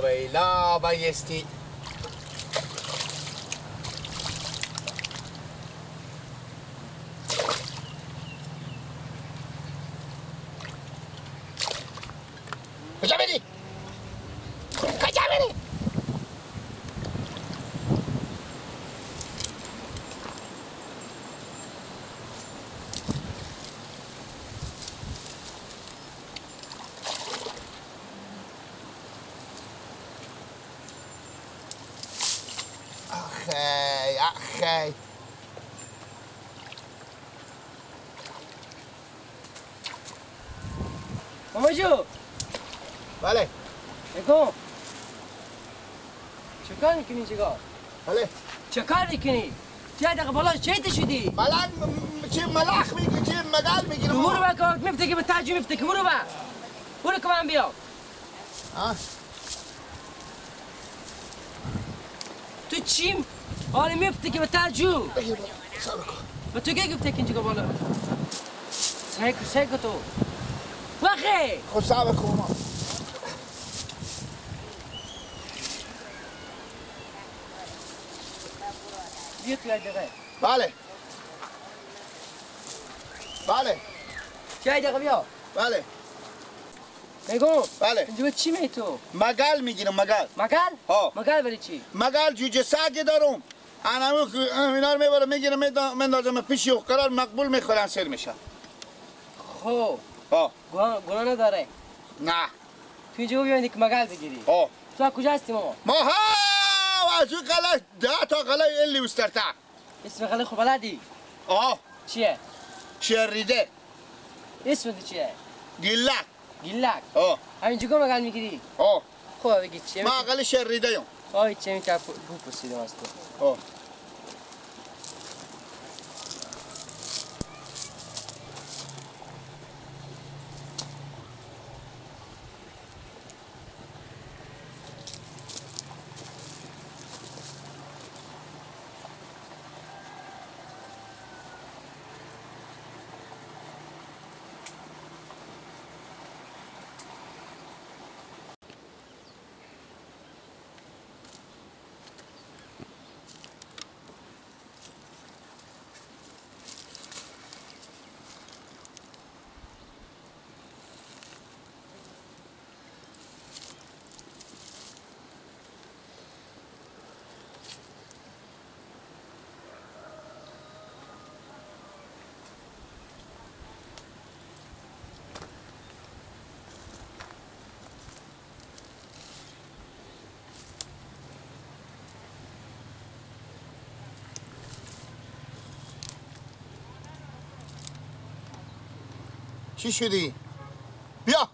ویلا بایستی کجا بری؟ کجا بری؟ آخی ماما جو. بله نگاه چه کار میکنی چیکار؟ بله چه کار میکنی؟ چه دقیقه بالا چه شدی؟ ملنگ چه ملخ میگی چه مگل میگی تو برو با کار میفته به تاجی میفته که برو که من بیام تو چیم؟ حالا میفته که به تاجو و تو که گفته که اینجا بالا سیکو تو وخی خود صبر کن ما بیا تو دقیقه بله بله چه دقیقه بیا بله نگو بله اینجا چی می تو؟ مگل میگیرم مگل مگل؟ ها مگل برای چی؟ مگل جوجه سگ دارم اینا رو میبرم میگیرم مندازم پیشی و قرار مقبول میخورن سر میشه خب ها گناه نداره نه تو اینجا بیایید که مگل بگیری ها تو کجا هستی ماما؟ ما ها از اون قلعه 10 تا قلعه الی وسترتر اسم قلعه خوب بلدی؟ آه چیه؟ شریده اسم تو چیه؟ گلک گلک آه همینجا که مگل میگیری؟ آه خب بگی چیه؟ ما قلعه شریده یم آه چه میتونم بپرسیدم از تو آه چی شدی؟ بیا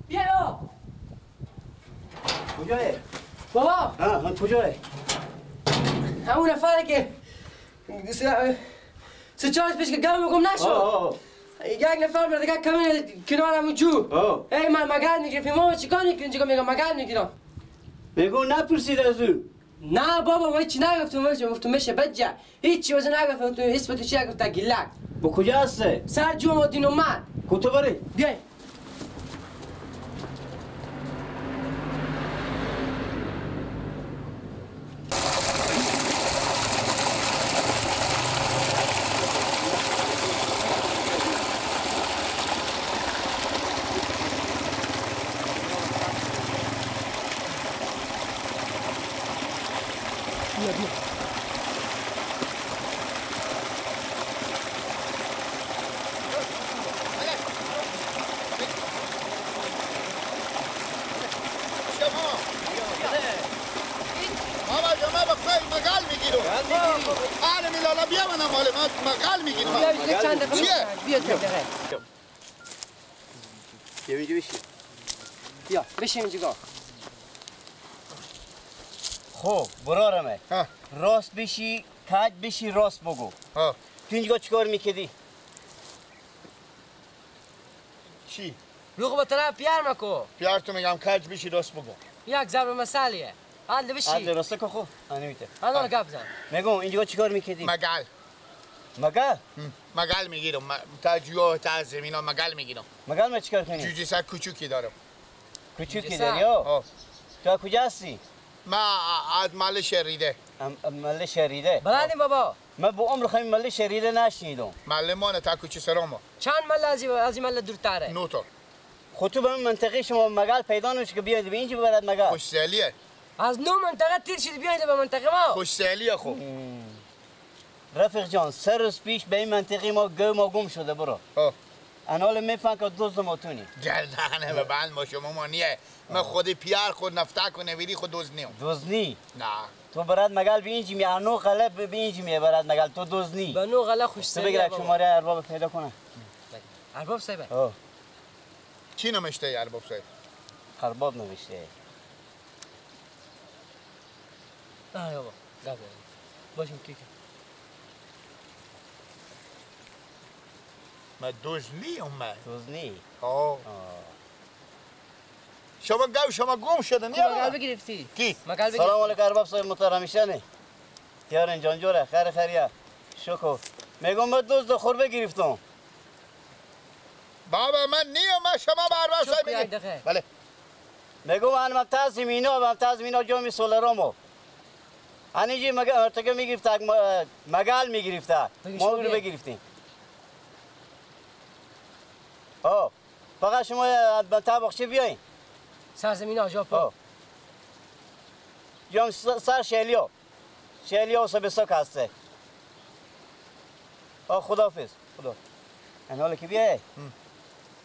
بیا کجاه؟ بابا ها کجاه؟ همون نفره که سه چهار پیش که گم گم نشد یک نفر برده که کمی کنارم جو ای من مگل میگیرم ما چیکار میکنی اینجا میگم مگل میگیرم میگو نپرسید از او نه بابا ما چی نگفتم گفتم میشه بجا هیچی واسه نگفتم تو اسم تو چی گفت گلک با کجا هسته؟ سر جو دینو من کتو بری؟ بیای آره میلالا بیا منم مال من قل میگیرم بیا یه چند دقیقه چیه؟ بیا چند دقیقه بیا اینجا بشین. بیا بشین اینجا. خب برارمه ها راست بشی کج بشی راست بگو. ها تو اینجا چیکار میکردی؟ چی؟ لوق با طرف پیار مکو. پیار تو میگم کج بشی راست بگو یک ضرب مسئله. حال بشی. عدل راسته که خب نمیته. حالا گپ زن. میگم اینجا چیکار میکردی؟ مگل مگل؟ مگل میگیرم تا جوه تا زمینا مگل میگیرم مگل ما چیکار کنی؟ جوجه سر کوچوکی دارم کوچوکی جسد. داری ها؟ ها تو از کجا هستی؟ ما از مال شریده مله شریده. بلندی بابا. من با عمر خیلی مله شریده نشنیدم. معلمانه تا کوچه سرامو چند مل از این مل دورتره. نو تا خود تو به من منطقه شما مگل پیدا نمیشه که بیاید به اینجا ببرد مگل. خوشسالیه از نو منطقه تیر شدی بیاید به منطقه ما. خوشسالیه خوب رفیق جان سه روز پیش به این منطقه ما گم شده برو. ها انال میفهم که دزد ماتونی. گردنه به بند ما شما ما نیه من خود پیار خود نفته کنه ویری خود دوز نیم دزنی. نه تو برات مگل به اینجا می انو غلب به اینجا می برات مگل تو دزنی. به نو غلا خوش تو سری. بگیر شماره ارباب پیدا کنه. ارباب صاحب. آه چی نمشته یار باب صاحب ارباب نوشته. آه بابا گپ باشیم کی. من دوز نیم من دزنی. آه شما گم شدن کی مگال بگرفتی؟ کی؟ مگال بگرفتی؟ سلام علیکم ارباب صاحب محترمیشنه. یارن جان جوره خیریه. شکر. میگم من دزد خوربه گرفتم. بابا من نیم من شما بر بر چوب صاحب یک بگیر دقیقه. بله میگم من ممتاز مینا جامی سولارامو. انیجی مگل تو میگرفت مگل میگرفت. بگی ما شو رو بیا. بگرفتیم. آه فقط شما تا بخشی بیاین. سرزمین آجاپا. آه جام سر شیلیو سبسک هسته. آه خداحافظ خدا. حالا که بیای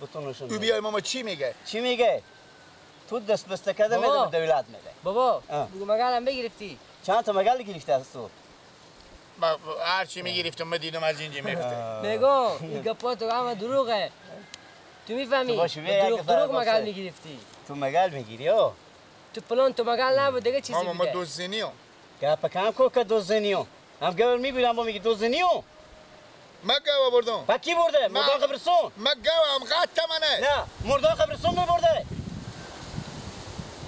بتون نشون تو بده. بیای ماما چی میگه چی میگه؟ تو دست بسته کرده میده بابا. به دولت میده. بابا آه. بگو مگالم بگرفتی. چند تا مگل گرفته از تو؟ هر چی میگرفتم من دیدم از اینجا میفته میگم این گپا تو همه دروغه. تو میفهمی؟ تو باشه، بیا یک دروغ دفعه مگال باشه. میگرفتی. تو مگل میگیری ها؟ تو پلان تو مگال نبود دیگه چیزی ماما ما بوده. دوزنیم گپ کم کو که دوزنیو. هم گور میبینم با میگی دوزنیو. من گوه بردم با کی برده؟ مردان قبرستون. من گوه هم غط منه نه مردان قبرستون میبرده.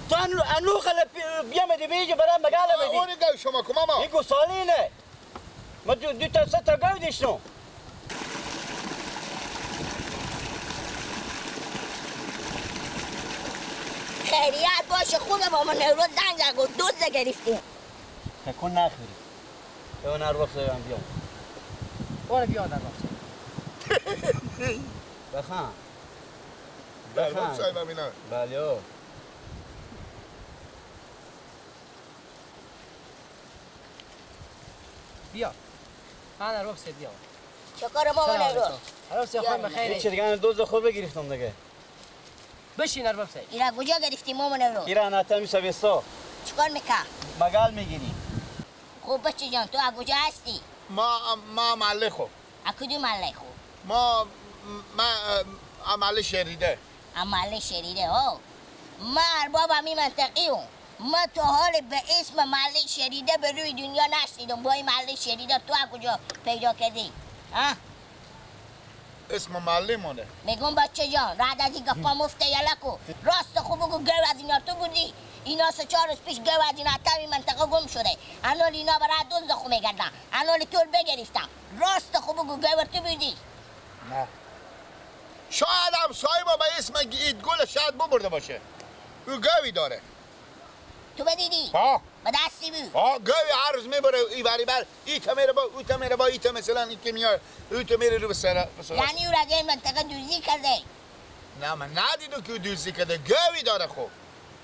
تو انو خاله بیامدی بیجی برای مگل بدی. اونی گوه شما که ماما این گسالینه. ما دو تا سه تا گاو دیشتم. خیریت باشه خوبه ماما نوروز زنگ زد گفت دوز گرفتیم تکون نخوری. به اون ارواح صاحبم بیام. اون بیاد در بخوام. در باب صاحب هم اینا بله. بیا. من عرب سه بیا. چکار ماما نوروز عرب سه خواهیم این بخیره. چه دیگه دوز خود بگیرفتم دیگه. بشین عرب سه. اینا کجا گرفتیم ماما نوروز ایران هتمی سویستا. چکار میکن مگل میگیری. خوب بچه جان تو از کجا هستی ما محله خوب از کدوم محله خوب ما محله شریده محله شریده ها ما اربابم این منطقی هم ما تو حال به اسم محله شریده به روی دنیا نشنیدم با این محله شریده تو از کجا پیدا کردی ها اسم محله مونه میگم بچه جان رد از این گفا مفته یلکو راست خوب بگو گو از اینا تو بودی اینا 3-4 روز پیش گو از این این منطقه گم شده انال اینا برای دوز خو میگردن انال طول بگرفتم راست خوب بگو گو تو بودی نه شاید هم صاحبا به اسم ایدگل شاید ببرده باشه او گوی داره تو بدیدی ها به دستی بود گوی هر روز میبره ای بری بر ایتا میره با اوتا میره با ایتا مثلا این که میاد اوتا میره رو به سر یعنی او را از این منطقه دوزی کرده نه من ندیدم که او دوزی کرده گوی داره خوب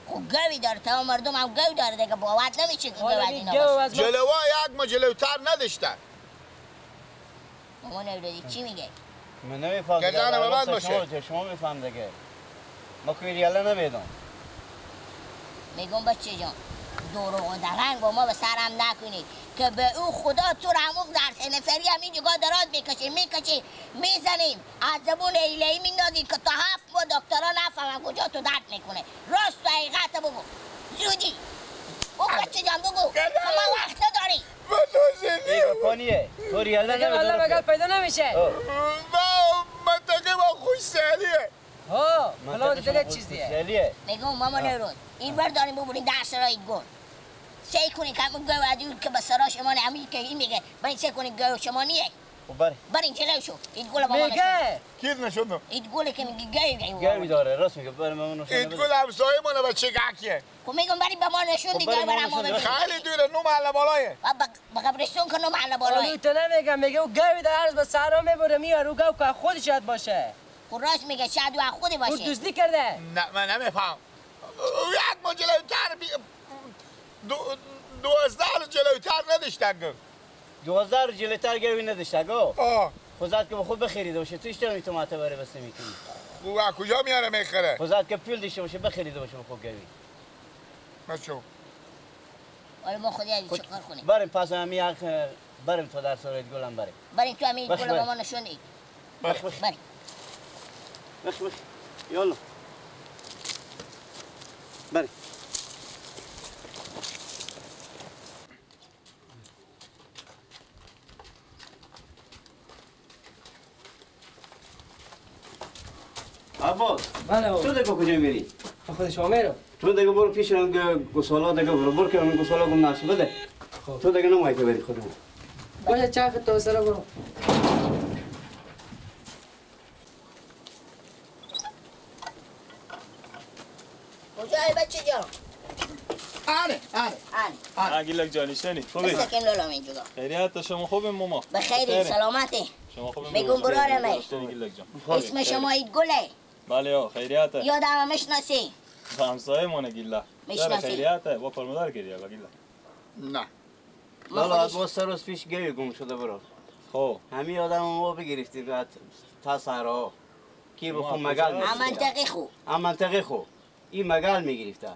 خب گوی داره تا مردم هم گو داره دیگه باور نمیشه که گو از حالا اینا گو باشه از ما. جلوه یک ما جلوتر نداشتن مامان نوروزی چی میگه من نمیفهم. گردن به بند باشه. شما میفهم دیگه. ما که ریاله نمیدم. میگم بچه جان دروغ و درنگ با ما به سرم نکنید که به او خدا تو رو همون در سه نفری همین جگاه دراز میکشی میزنیم از زبون ایلهی میندازی که تا 7 ماه دکترها نفهمن کجا تو درد میکنه. راست و حقیقت بگو زودی او بچه جان بگو ما وقت نداری. کنیه تو ریاله دیگه والله مگل پیدا نمیشه. منطقه ما خوش سهلیه. ها حالا دیگه چیزیه. میگم مامان روز این بر داریم ببرین در سرای گل سعی کنین که همون گو عدیون که به سرا شما همین که این میگه برین سعی کنین گو شما نیه. خب برین جلو شو این گل مامان میگه کیز نشوندم. این گله که میگی گوی داره راست میگه برای مامان نشون این گل همسایه مونه بچه گاکیه. خب میگم بریم به ما نشون دیگه برای ما ببینیم. خیلی دوره 9 محله بالایه. با قبرستون که 9 محله بالایه. تو نمیگم میگه او گوی در عرض به صحرا میبره میاره او گو که خودش شاید باشه. خب راست میگه شاید او خودی او باشه. دزدی کرده. نه من نمیفهم. یک ما جلوتر 12 رو جلوتر نداشتن گو. 12 رو جلوتر گوی نداشته گو. آه. خودت که به خود بخریده باشه تو اشتباه تو معتبره بس نمیکنی. او کجا میاره میخره؟ خودت که پول داشته باشه بخریده باشه به خود گوی. مشو. ولی ما خودی از چیکار کنیم؟ بریم پس همین بریم تو در سرایت گلم بریم. بریم تو همین گل مامان نشون دی. بریم. بخ یالا بریم. عباس بله تو دیگه کجا میری؟ خود شما میرم. تو دیگه برو پیش اون گسالا دیگه برو که اون گسالا گم نشه بده. تو دیگه نمایی که بری خودمون. باشه چاف تو سر برو. کجای بچه جان؟ آره. عقیلک جانیشتنی خوبی؟ سکن لولا من جدا. خیریت شما خوبه ماما؟ بخیری سلامتی. شما خوبه؟ میگم برارم گیلک جان. اسم شما اید گله. بله ها خیریت. یادم میشناسی. همسایه مونه گیلا. میشناسی. خیریت با پرمدار کردی با گیلا. نه. لالا از ما سه روز پیش گوی گم شده برو. خب همین آدم ما بگرفتید تا صحرا کی بخو مگل منطقی خوب. منطقه خو این مگل میگرفته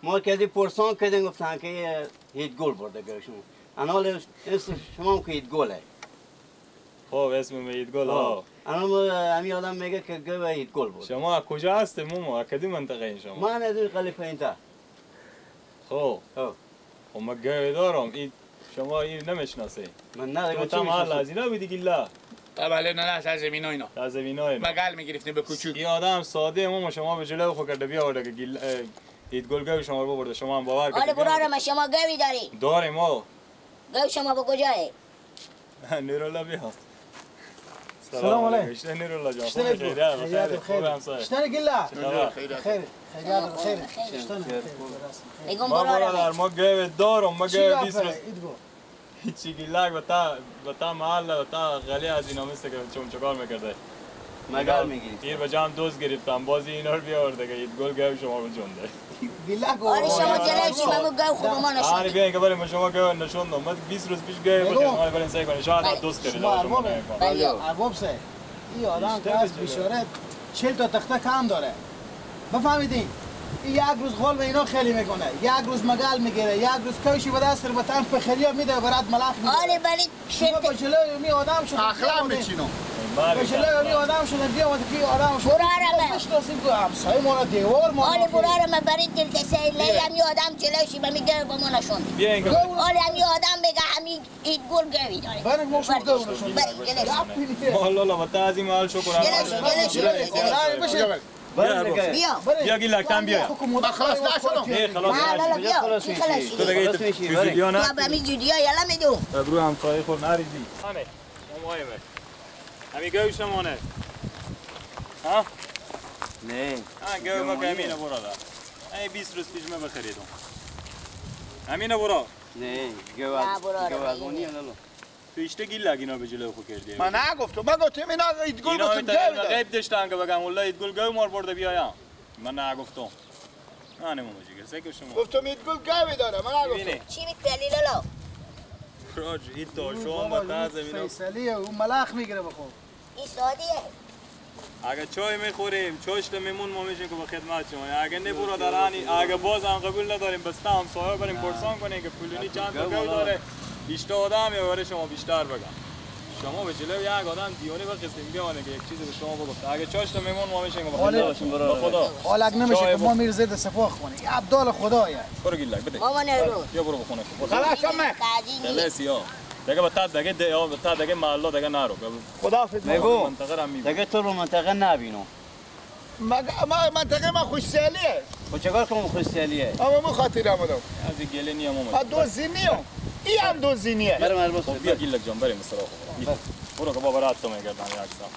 ما کدی پرسان کردیم گفتن که هیچ گل برده گوی شما انا اسم شما هم که هیچ گله خب اسم مید گل ها. انا همین آدم میگه که گوی هیچ گل برده شما کجا هستی مومو؟ کدی منطقه این شما؟ من ندونی قلی پایین‌تر خب خب ما گوی دارم این شما این نمیشناسی. من نه تو تا محل از اینا بیدی گیلا. بله نه از زمین اینا. از زمینای مگل میگرفتیم به کوچوک. این آدم ساده مومو شما به جلو خو کرده بیا ورده که گیلا هیچ گل گوی شما رو برده شما هم باور آره برارم شما گوی داری. داریم ما. گوی شما به کجایی؟ نیرولا بیا. سلام علیکم. اشتن نیرولا جان. اشتن خیریت. اشتن گلا. خیر. خیر. خیر. اشتن. میگم ما برارم. برادر ما گوی دارم ما گوی 20 روز ایدگو. هیچی گیلاک بتا محل بتا غلی از اینا مثل که چکار میکرده مگل میگرفت تیر به جام دوست گرفتم بازی اینا رو بیاورده که گل گوی شما رو جونده گلا کو. آره شما جلوی چی من گوی خوب ما آره نشون. بیاین که بریم شما گوی نشوندم من 20 روز پیش گوی بودم ما بریم سعی کنیم شاید دوست کردید ما شما ارباب سه. این آدم که از بیچاره 40 تا تخته کم داره. بفهمیدین؟ این یک روز غول به اینا خیلی میکنه. یک روز مگل میگیره. یک روز کوشی به دست رو بتن پخریا میده برات ملاخ میده. آره ولی شما با جلوی می آدم شده. اخلاق میچینم. با جلوی می آدم شده بیا و کی آدم شده. برارم. نشناسیم که همسایه ما دیوار ما. آره برارم برای دل دسته لیم یه آدم جلوشی به میگه با ما نشون. بیاین که آره هم یه آدم بگه همین این گل گوی داره. برای ما شما گوی نشون. برای جلوش. والله بتا از این محل شکر بیا گیلاک تام بیا خلاص نشدم. خلاص نه بیا تو دیگه ویدیو نه بیا همین جودیا یلا میدو. برو هم فای خور نریزی همه شما همین گوی شما نه ها نه گوی ما که همینه برادر ای 20 روز پیش من بخریدم همینه برا نه گوی تو اشته گیلاک اینا به جلو خو کردی من نگفتم من گفتم اینا ایت گل گفتم اینا غیب داشتن که بگم والله ایت گل گوی مار برده بیایم من نگفتم نه نمو جگر سکه شما گفتم ایت گل گوی داره من نگفتم. چی میکنی لالا؟ راج ایت تو شما تا زمینو فیصلیه و ملاخ میگیره بخو. این سادیه. اگه چای میخوریم چاشت میمون ما میشیم که با خدمت شما اگه نه برادرانی اگه باز هم قبول نداریم بس هم سایه بریم پرسان کنیم که فلانی چند تا گوی داره بیشتر آدم یا برای شما بیشتر بگم. شما به جلو یک آدم دیونه و قسم بیانه که یک چیزی به شما بگفت. اگه چاش تا میمون ما میشیم با خدا. حالا نمیشه که ما میر زید سپاه کنی. عبدال خدایه. برو گیلک بده. مامان رو یا برو بخونه. خلاص همه دله سیاه. دیگه بتا دیگه دیا بتا دیگه محله دیگه نرو. خداحافظ میگو منطقه را می. دیگه تو رو منطقه نبینو. ما منطقه ما خوشسالیه خب چیکار کنم خوشسالیه؟ اما مو خاطر آمدم از گله نیم اومد. ها دو زینیه ای هم دو زینیه برم البته خب بیا گیلک جان بریم سراغ. برو که بابا رات تو میگردم یک سال.